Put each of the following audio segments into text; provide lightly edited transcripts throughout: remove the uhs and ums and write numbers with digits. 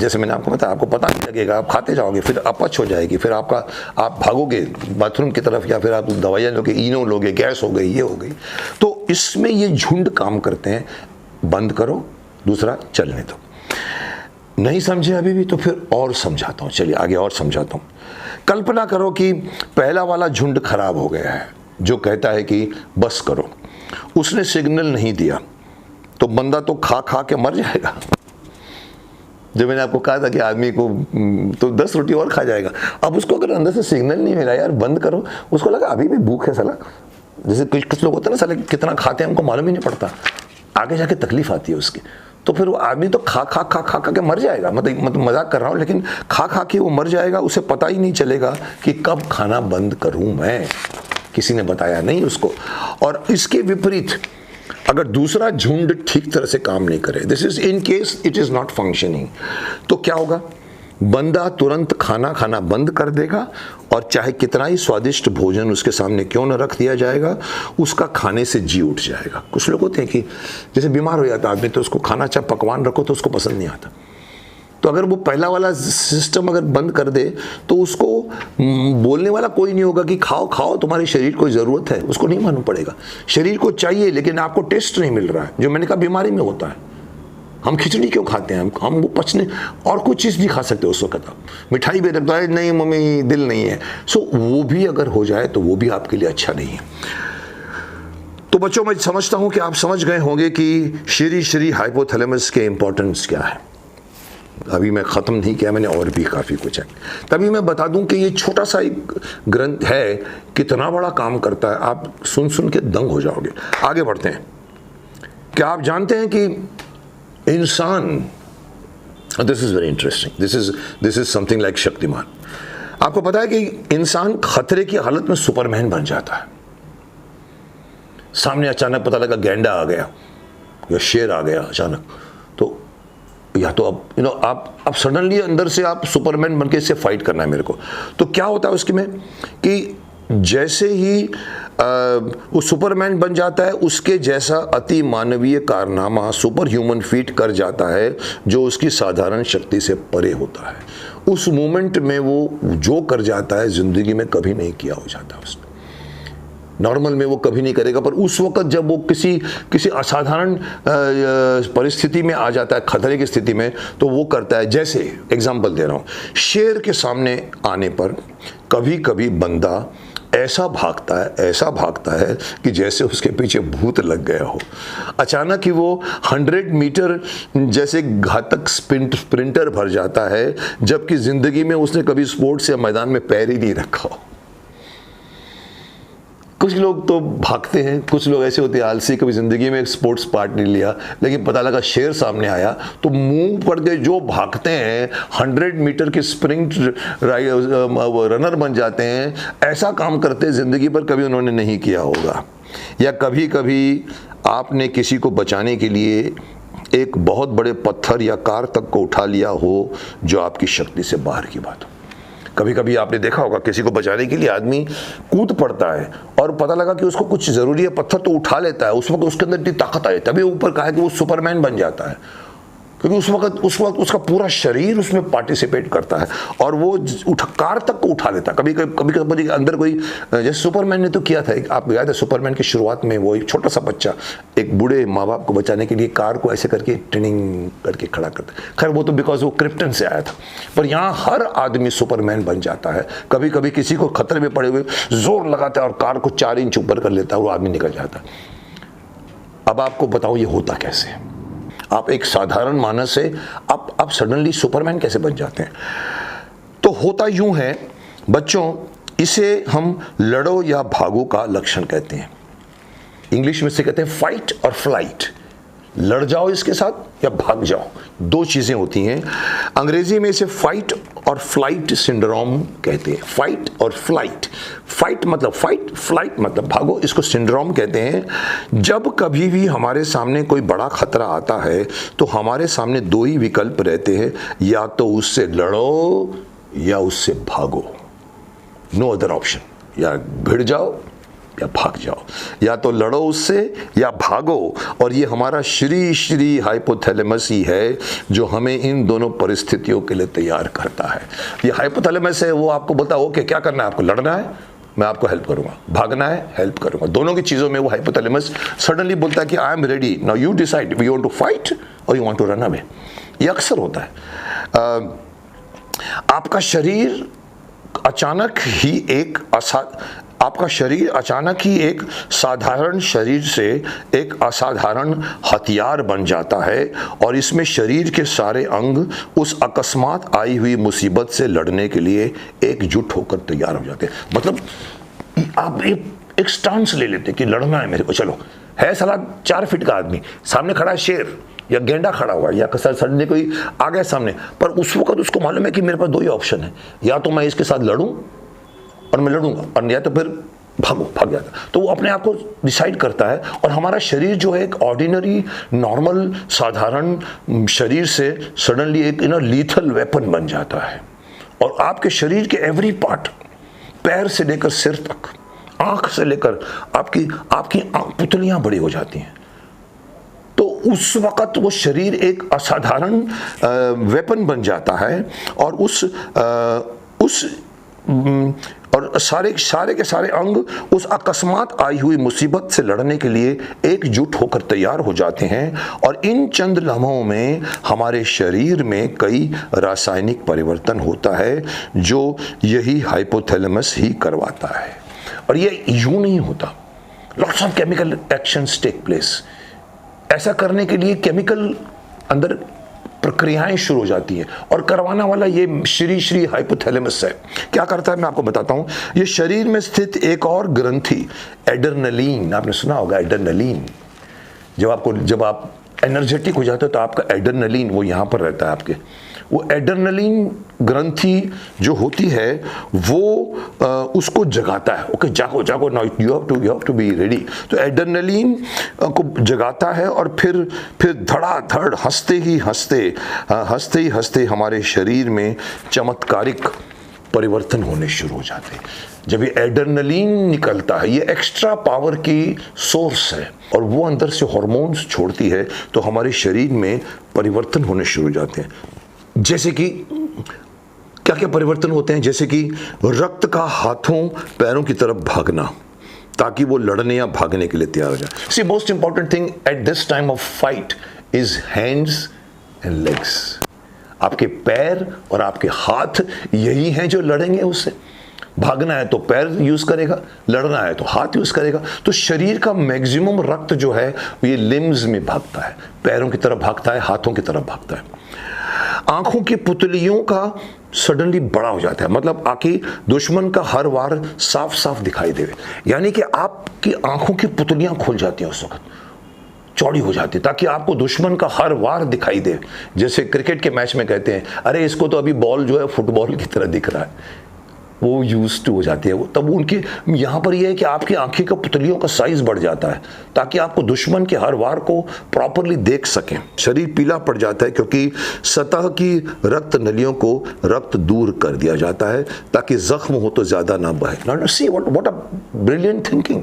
जैसे मैंने आपको बताया, आपको पता नहीं लगेगा, आप खाते जाओगे, फिर अपच हो जाएगी, फिर आप भागोगे बाथरूम की तरफ, या फिर आप दवाइयाँ लोगे, इनो लोगे, गैस हो गई, ये हो गई। तो इसमें ये झुंड काम करते हैं। बंद करो, दूसरा चलने दो। नहीं समझे अभी भी तो फिर और समझाता हूँ, चलिए आगे और समझाता हूँ। कल्पना करो कि पहला वाला झुंड खराब हो गया है, जो कहता है कि बस करो। उसने सिग्नल नहीं दिया तो बंदा तो खा खा के मर जाएगा। जब मैंने आपको कहा था कि आदमी को तो 10 रोटी और खा जाएगा, अब उसको अगर अंदर से सिग्नल नहीं मिला यार बंद करो, उसको लगा अभी भी भूख है साला। जैसे कुछ लोग होते हैं ना, साले कितना खाते हैं हमको मालूम ही नहीं पड़ता, आगे जाके तकलीफ आती है उसकी। तो फिर वो आदमी तो खा खा खा खा खा के मर जाएगा। मतलब मजाक कर रहा हूँ, लेकिन खा खा के वो मर जाएगा, उसे पता ही नहीं चलेगा कि कब खाना बंद करूँ मैं, किसी ने बताया नहीं उसको। और इसके विपरीत अगर दूसरा झुंड ठीक तरह से काम नहीं करे, this is in case it is not functioning, तो क्या होगा? बंदा तुरंत खाना खाना बंद कर देगा, और चाहे कितना ही स्वादिष्ट भोजन उसके सामने क्यों न रख दिया जाएगा, उसका खाने से जी उठ जाएगा। कुछ लोग होते हैं कि जैसे बीमार हो जाता आदमी, तो उसको खाना चाहे पकवान रखो तो उसको पसंद नहीं आता। तो अगर वो पहला वाला सिस्टम अगर बंद कर दे, तो उसको बोलने वाला कोई नहीं होगा कि खाओ खाओ, तुम्हारे शरीर को ज़रूरत है, उसको नहीं मालूम पड़ेगा। शरीर को चाहिए लेकिन आपको टेस्ट नहीं मिल रहा है, जो मैंने कहा बीमारी में होता है। हम खिचड़ी क्यों खाते हैं? हम वो पचने और कुछ चीज़ भी खा सकते हो उस वक्त, आप मिठाई भी रखता है, नहीं मम्मी दिल नहीं है, सो वो भी अगर हो जाए तो वो भी आपके लिए अच्छा नहीं है। तो बच्चों, मैं समझता हूं कि आप समझ गए होंगे कि श्री हाइपोथैलेमस के इंपॉर्टेंस क्या है। अभी मैं ख़त्म नहीं किया, मैंने और भी काफ़ी कुछ है। तभी मैं बता दूं कि ये छोटा सा एक ग्रंथ है, कितना बड़ा काम करता है, आप सुन सुन के दंग हो जाओगे। आगे बढ़ते हैं। क्या आप जानते हैं कि इंसान, this is very interesting, this is something like Shaktimaan. आपको पता है कि इंसान खतरे की हालत में सुपरमैन बन जाता है। सामने अचानक पता लगा गैंडा आ गया या शेर आ गया अचानक, तो या तो अब आप सडनली अंदर से आप सुपरमैन बनके इससे फाइट करना है मेरे को। तो क्या होता है उसके में कि जैसे ही वो सुपरमैन बन जाता है, उसके जैसा अति मानवीय कारनामा सुपर ह्यूमन फीट कर जाता है, जो उसकी साधारण शक्ति से परे होता है। उस मोमेंट में वो जो कर जाता है ज़िंदगी में कभी नहीं किया हो जाता उसने। नॉर्मल में वो कभी नहीं करेगा, पर उस वक्त जब वो किसी असाधारण परिस्थिति में आ जाता है, खतरे की स्थिति में, तो वो करता है। जैसे एग्जांपल दे रहा हूँ, शेर के सामने आने पर कभी कभी बंदा ऐसा भागता है कि जैसे उसके पीछे भूत लग गया हो। अचानक ही वो 100 मीटर जैसे घातक स्प्रिंटर भर जाता है, जबकि ज़िंदगी में उसने कभी स्पोर्ट्स या मैदान में पैर ही नहीं रखा हो। कुछ लोग तो भागते हैं, कुछ लोग ऐसे होते हैं आलसी, कभी ज़िंदगी में एक स्पोर्ट्स पार्ट नहीं लिया, लेकिन पता लगा शेर सामने आया तो मुंह पड़ के जो भागते हैं, 100 मीटर के स्प्रिंट रनर बन जाते हैं। ऐसा काम करते ज़िंदगी पर कभी उन्होंने नहीं किया होगा। या कभी कभी आपने किसी को बचाने के लिए एक बहुत बड़े पत्थर या कार तक को उठा लिया हो, जो आपकी शक्ति से बाहर की बात हो। कभी कभी आपने देखा होगा किसी को बचाने के लिए आदमी कूद पड़ता है और पता लगा कि उसको कुछ ज़रूरी है, पत्थर तो उठा लेता है, उस वक्त उसके अंदर इतनी ताकत आई, तभी ऊपर कहा है कि वो सुपरमैन बन जाता है, क्योंकि उस वक्त उसका पूरा शरीर उसमें पार्टिसिपेट करता है और वो कार तक को उठा लेता है। कभी अंदर कोई, जैसे सुपरमैन ने तो किया था। आप याद है सुपरमैन की शुरुआत में वो एक छोटा सा बच्चा एक बूढ़े माँ बाप को बचाने के लिए कार को ऐसे करके ट्रेनिंग करके खड़ा करता है। खैर वो तो बिकॉज वो क्रिप्टन से आया था, पर यहाँ हर आदमी सुपरमैन बन जाता है। कभी कभी किसी को खतरे में पड़े हुए जोर लगाता है और कार को 4 इंच ऊपर कर लेता है, वो आदमी निकल जाता है। अब आपको बताओ ये होता कैसे? आप एक साधारण मानस से आप सडनली सुपरमैन कैसे बन जाते हैं? तो होता यूं है बच्चों, इसे हम लड़ो या भागो का लक्षण कहते हैं। इंग्लिश में से कहते हैं फाइट और फ्लाइट। लड़ जाओ इसके साथ या भाग जाओ, 2 चीजें होती हैं। अंग्रेजी में इसे फाइट और फ्लाइट सिंड्रोम कहते हैं। फाइट और फ्लाइट, फाइट मतलब फाइट, फ्लाइट मतलब भागो, इसको सिंड्रोम कहते हैं। जब कभी भी हमारे सामने कोई बड़ा खतरा आता है तो हमारे सामने 2 ही विकल्प रहते हैं, या तो उससे लड़ो या उससे भागो, नो अदर ऑप्शन। या भिड़ जाओ या भाग जाओ, या तो लड़ो उससे या भागो। और ये हमारा श्री हाइपोथैलेमस ही है जो हमें इन दोनों परिस्थितियों के लिए तैयार करता है। ये हाइपोथैलेमस है, वो आपको बोलता है ओके क्या करना है, आपको लड़ना है मैं आपको हेल्प करूंगा, भागना है हेल्प करूंगा। दोनों की चीजों में वो हाइपोथैलेमस सडनली बोलता है कि I am ready, now you decide you want to fight or you want to run away. ये अक्सर होता है। आपका शरीर अचानक ही एक साधारण शरीर से एक असाधारण हथियार बन जाता है और इसमें शरीर के सारे अंग उस अकस्मात आई हुई मुसीबत से लड़ने के लिए एकजुट होकर तैयार हो जाते हैं। मतलब आप एक स्टांस ले लेते कि लड़ना है मेरे को, चलो है साला 4 फीट का आदमी, सामने खड़ा है शेर या गेंडा खड़ा हुआ है या सडनली कोई आ गया सामने, पर उस वक्त उसको मालूम है कि मेरे पास 2 ही ऑप्शन है, या तो मैं इसके साथ लड़ूं और मैं लड़ूंगा, और या तो फिर भाग जाता। तो वो अपने आप को डिसाइड करता है। और हमारा शरीर जो है एक ऑर्डिनरी नॉर्मल साधारण शरीर से सडनली एक लीथल वेपन बन जाता है और आपके शरीर के एवरी पार्ट, पैर से लेकर सिर तक, आंख से लेकर आपकी पुतलियां बड़ी हो जाती हैं। तो उस वक्त वो शरीर एक असाधारण वेपन बन जाता है और और सारे के सारे अंग उस अकस्मात आई हुई मुसीबत से लड़ने के लिए एकजुट होकर तैयार हो जाते हैं। और इन चंद लम्हों में हमारे शरीर में कई रासायनिक परिवर्तन होता है जो यही हाइपोथैलेमस ही करवाता है। और ये यूं नहीं होता, lots of chemical actions take place. ऐसा करने के लिए केमिकल अंदर प्रक्रियाएं शुरू हो जाती हैं और करवाना वाला ये श्री हाइपोथैलेमस है। क्या करता है मैं आपको बताता हूं। ये शरीर में स्थित एक और ग्रंथि एड्रेनलिन, आपने सुना होगा एड्रेनलिन, जब आप एनर्जेटिक हो जाते हो तो आपका एड्रेनलिन वो यहां पर रहता है आपके। वो एड्रेनलिन ग्रंथि जो होती है वो उसको जगाता है, ओके जागो now you have to be ready. तो एड्रेनलिन को जगाता है और फिर धड़ाधड़ हंसते ही हंसते हमारे शरीर में चमत्कारिक परिवर्तन होने शुरू हो जाते हैं। जब ये एड्रेनलिन निकलता है, ये एक्स्ट्रा पावर की सोर्स है और वो अंदर से हार्मोन्स छोड़ती है, तो हमारे शरीर में परिवर्तन होने शुरू हो जाते हैं। जैसे कि क्या क्या परिवर्तन होते हैं, जैसे कि रक्त का हाथों पैरों की तरफ भागना ताकि वो लड़ने या भागने के लिए तैयार हो जाए। See most important thing at this time of fight is hands and legs. आपके पैर और आपके हाथ यही हैं जो लड़ेंगे उससे। भागना है तो पैर यूज करेगा, लड़ना है तो हाथ यूज करेगा। तो शरीर का मैक्सिमम रक्त जो है ये लिम्स में भागता है, पैरों की तरफ भागता है, हाथों की तरफ भागता है। आंखों की पुतलियों का सडनली बड़ा हो जाता है, मतलब आंखें दुश्मन का हर वार साफ साफ दिखाई देवे, यानी कि आपकी आंखों की पुतलियां खुल जाती हैं उस वक्त, चौड़ी हो जाती है ताकि आपको दुश्मन का हर वार दिखाई दे। जैसे क्रिकेट के मैच में कहते हैं अरे इसको तो अभी बॉल जो है फुटबॉल की तरह दिख रहा है, वो यूज टू हो जाती है वो। तब उनके यहाँ पर यह है कि आपकी आंखें का पुतलियों का साइज बढ़ जाता है ताकि आपको दुश्मन के हर वार को प्रॉपरली देख सकें। शरीर पीला पड़ जाता है क्योंकि सतह की रक्त नलियों को रक्त दूर कर दिया जाता है ताकि जख्म हो तो ज्यादा ना बहे। See what a brilliant thinking.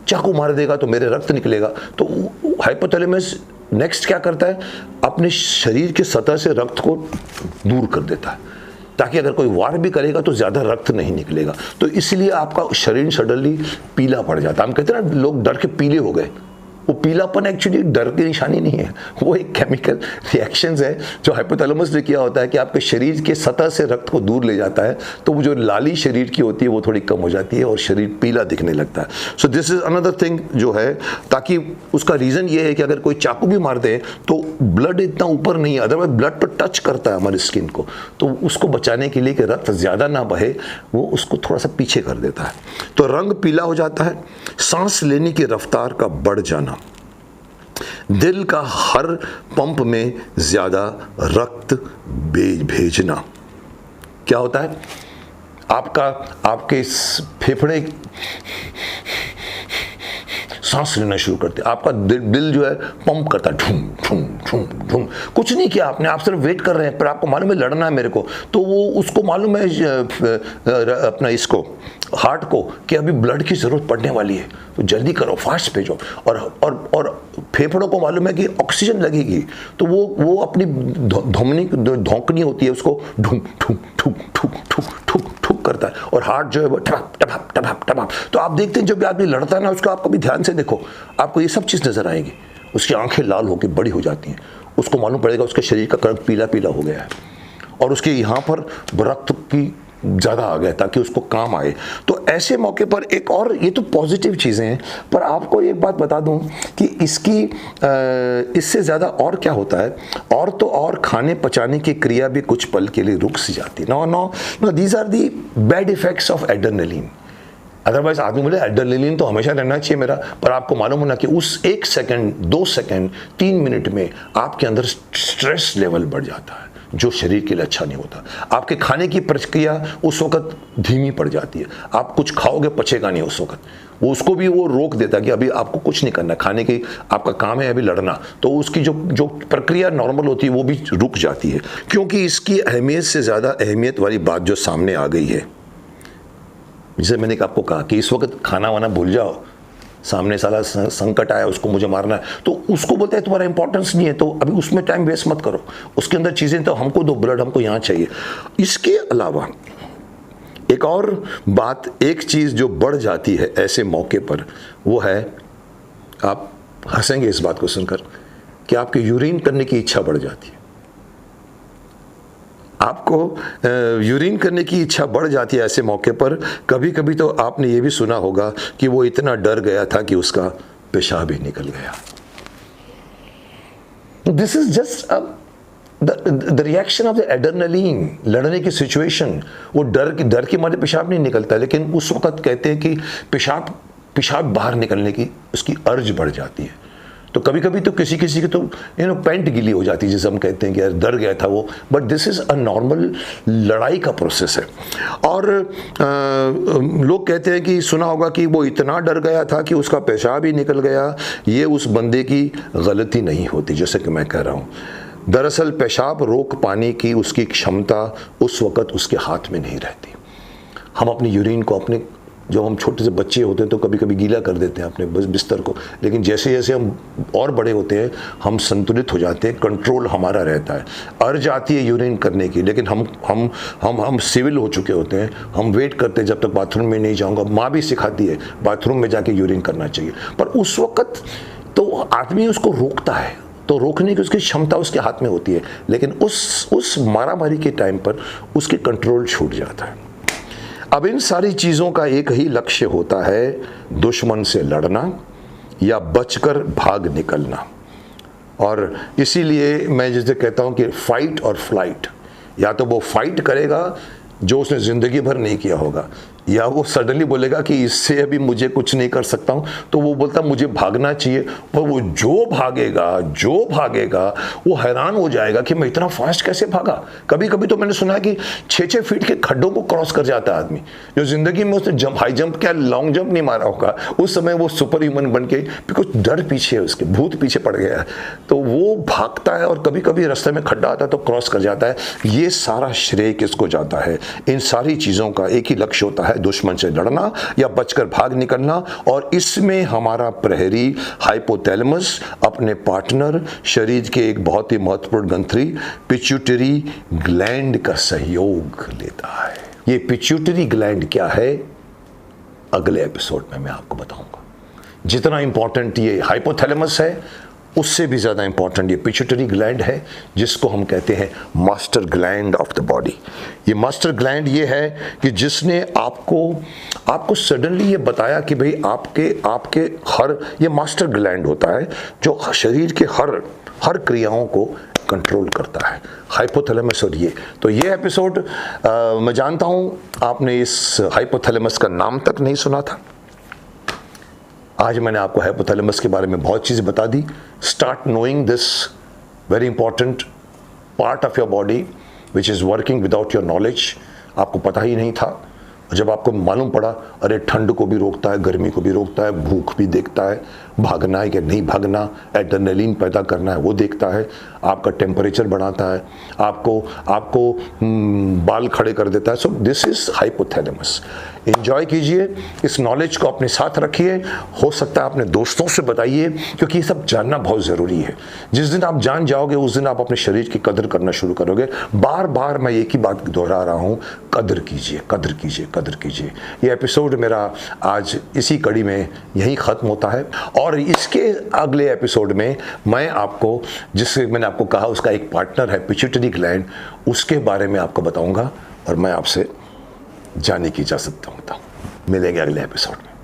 चाकू मार देगा तो मेरे रक्त निकलेगा। तो हाइपोथैलेमस नेक्स्ट क्या करता है, अपने शरीर के सतह से रक्त को दूर कर देता है ताकि अगर कोई वार भी करेगा तो ज्यादा रक्त नहीं निकलेगा। तो इसलिए आपका शरीर सडनली पीला पड़ जाता है। हम कहते हैं ना लोग डर के पीले हो गए, वो पीलापन एक्चुअली डर की निशानी नहीं है, वो एक केमिकल रिएक्शंस है जो हाइपोथैलेमस ने किया होता है कि आपके शरीर के सतह से रक्त को दूर ले जाता है। तो वो जो लाली शरीर की होती है वो थोड़ी कम हो जाती है और शरीर पीला दिखने लगता है। So this is another thing जो है, ताकि उसका रीजन ये है कि अगर कोई चाकू भी मार दे तो ब्लड इतना ऊपर नहीं है, अदरवाइज ब्लड तो टच करता है हमारी स्किन को, तो उसको बचाने के लिए कि रक्त ज्यादा ना बहे वो उसको थोड़ा सा पीछे कर देता है। तो रंग पीला हो जाता है, सांस लेने की रफ्तार का बढ़ जाना, दिल का हर पंप में ज्यादा रक्त भेजना। क्या होता है, आपके फेफड़े सांस लेना शुरू करते हैं, आपका दिल जो है पंप करता है, ठूम ठूम ठूम ठूम। कुछ नहीं किया आपने, आप सिर्फ वेट कर रहे हैं, पर आपको मालूम है लड़ना है मेरे को, तो वो उसको मालूम है अपना इसको हार्ट को कि अभी ब्लड की जरूरत पड़ने वाली है, तो जल्दी करो, फास्ट भेजो। और फेफड़ों को मालूम है कि ऑक्सीजन लगेगी, तो वो अपनी धौंकनी होती है, उसको ढूंढ ठूक ठूक ठूक ठूक ठूक ठूक करता है, और हार्ट जो है वो टपक टपक टपक टपक। तो आप देखते हैं जब आदमी लड़ता है ना, उसको आप कभी ध्यान से देखो, आपको ये सब चीज़ नजर आएगी। उसकी आंखें लाल होकर बड़ी हो जाती हैं, उसको मालूम पड़ेगा उसके शरीर का रंग पीला पीला हो गया है, और उसके यहाँ पर रक्त की ज़्यादा आ गया ताकि उसको काम आए। तो ऐसे मौके पर एक और, ये तो पॉजिटिव चीज़ें हैं, पर आपको एक बात बता दूं कि इससे ज़्यादा और क्या होता है, और खाने पचाने की क्रिया भी कुछ पल के लिए रुक सी जाती है। No these are the bad effects of adrenaline. Otherwise आदमी बोले एड्रेनलिन तो हमेशा रहना चाहिए मेरा, पर आपको मालूम होना कि उस 1 सेकंड 2 सेकंड 3 मिनट में आपके अंदर स्ट्रेस लेवल बढ़ जाता है, जो शरीर के लिए अच्छा नहीं होता। आपके खाने की प्रक्रिया उस वक्त धीमी पड़ जाती है, आप कुछ खाओगे पचेगा नहीं उस वक्त, वो उसको भी वो रोक देता है कि अभी आपको कुछ नहीं करना, खाने की आपका काम है अभी लड़ना, तो उसकी जो प्रक्रिया नॉर्मल होती है वो भी रुक जाती है। क्योंकि इसकी अहमियत से ज़्यादा अहमियत वाली बात जो सामने आ गई है, जैसे मैंने आपको कहा कि इस वक्त खाना वाना भूल जाओ, सामने साला संकट आया उसको मुझे मारना है, तो उसको बोलते हैं तुम्हारा इंपॉर्टेंस नहीं है, तो अभी उसमें टाइम वेस्ट मत करो, उसके अंदर चीज़ें तो हमको दो, ब्लड हमको यहाँ चाहिए। इसके अलावा एक और बात, एक चीज़ जो बढ़ जाती है ऐसे मौके पर, वो है, आप हंसेंगे इस बात को सुनकर, कि आपकी यूरिन करने की इच्छा बढ़ जाती है। आपको यूरिन करने की इच्छा बढ़ जाती है ऐसे मौके पर। कभी कभी तो आपने ये भी सुना होगा कि वो इतना डर गया था कि उसका पेशाब ही निकल गया। This is just the reaction of the adrenaline, लड़ने की सिचुएशन। वो डर के मारे पेशाब नहीं निकलता, लेकिन उस वक्त कहते हैं कि पेशाब बाहर निकलने की उसकी अर्ज बढ़ जाती है। तो कभी कभी तो किसी की तो पैंट गीली हो जाती है, जैसे हम कहते हैं कि यार डर गया था वो, but this is a normal लड़ाई का प्रोसेस है। और लोग कहते हैं कि सुना होगा कि वो इतना डर गया था कि उसका पेशाब ही निकल गया। ये उस बंदे की गलती नहीं होती, जैसे कि मैं कह रहा हूँ। दरअसल पेशाब रोक पाने की उसकी क्षमता उस वक़्त उसके हाथ में नहीं रहती। हम अपनी यूरिन को जब हम छोटे से बच्चे होते हैं तो कभी कभी गीला कर देते हैं अपने बिस्तर को, लेकिन जैसे जैसे हम और बड़े होते हैं हम संतुलित हो जाते हैं, कंट्रोल हमारा रहता है। अर्ज आती है यूरिन करने की, लेकिन हम सिविल हो चुके होते हैं, हम वेट करते हैं जब तक बाथरूम में नहीं जाऊँगा। माँ भी सिखाती है बाथरूम में जाके यूरिन करना चाहिए, पर उस वक़्त तो आदमी उसको रोकता है, तो रोकने की उसकी क्षमता उसके हाथ में होती है, लेकिन उस मारामारी के टाइम पर उसके कंट्रोल छूट जाता है। अब इन सारी चीज़ों का एक ही लक्ष्य होता है, दुश्मन से लड़ना या बचकर भाग निकलना। और इसीलिए मैं जैसे कहता हूँ कि फाइट और फ्लाइट, या तो वो फाइट करेगा जो उसने ज़िंदगी भर नहीं किया होगा, या वो सडनली बोलेगा कि इससे अभी मुझे कुछ नहीं कर सकता हूँ, तो वो बोलता मुझे भागना चाहिए। पर वो जो भागेगा वो हैरान हो जाएगा कि मैं इतना फास्ट कैसे भागा। कभी कभी तो मैंने सुना है कि 6-6 फीट के खड्डों को क्रॉस कर जाता है आदमी, जो ज़िंदगी में उसने हाई जंप क्या लॉन्ग जंप नहीं मारा होगा, उस समय वो सुपर ह्यूमन बन के, बिकॉज डर पीछे है उसके, भूत पीछे पड़ गया है, तो वो भागता है और कभी कभी रास्ते में खड्डा आता है तो क्रॉस कर जाता है। ये सारा श्रेय किसको जाता है? इन सारी चीज़ों का एक ही लक्ष्य होता है, दुश्मन से लड़ना या बचकर भाग निकलना। और इसमें हमारा प्रहरी हाइपोथैलेमस अपने पार्टनर शरीर के एक बहुत ही महत्वपूर्ण ग्रंथि पिट्यूटरी ग्लैंड का सहयोग लेता है। ये पिट्यूटरी ग्लैंड क्या है, अगले एपिसोड में मैं आपको बताऊंगा। जितना इंपॉर्टेंट ये हाइपोथैलेमस है, उससे भी ज़्यादा इंपॉर्टेंट ये पिट्यूटरी ग्लैंड है, जिसको हम कहते हैं master gland of the body. ये मास्टर ग्लैंड ये है कि जिसने आपको सडनली ये बताया कि भाई आपके ये मास्टर ग्लैंड होता है जो शरीर के हर क्रियाओं को कंट्रोल करता है, हाइपोथैलेमस। और ये एपिसोड मैं जानता हूँ आपने इस हाइपोथैलेमस का नाम तक नहीं सुना था। आज मैंने आपको हाइपोथैलेमस के बारे में बहुत चीज़ें बता दी। Start knowing this very important part of your body which is working without your knowledge. आपको पता ही नहीं था, जब आपको मालूम पड़ा अरे ठंड को भी रोकता है, गर्मी को भी रोकता है, भूख भी देखता है, भागना है कि नहीं भागना, एड्रेनलिन पैदा करना है वो देखता है, आपका टेम्परेचर बढ़ाता है, आपको आपको बाल खड़े कर देता है। So this is hypothalamus. Enjoy कीजिए, इस नॉलेज को अपने साथ रखिए, हो सकता है अपने दोस्तों से बताइए, क्योंकि ये सब जानना बहुत ज़रूरी है। जिस दिन आप जान जाओगे उस दिन आप अपने शरीर की कदर करना शुरू करोगे। बार बार मैं एक ही बात दोहरा रहा हूँ, कदर कीजिए, कदर कीजिए, कदर कीजिए। ये एपिसोड मेरा आज इसी कड़ी में यहीं ख़त्म होता है, और इसके अगले एपिसोड में मैं आपको, जिससे मैंने आपको कहा उसका एक पार्टनर है पिट्यूटरी ग्लैंड, उसके बारे में आपको बताऊंगा, और मैं आपसे जाने की इजाज़त दूंगा। मिलेंगे अगले एपिसोड में।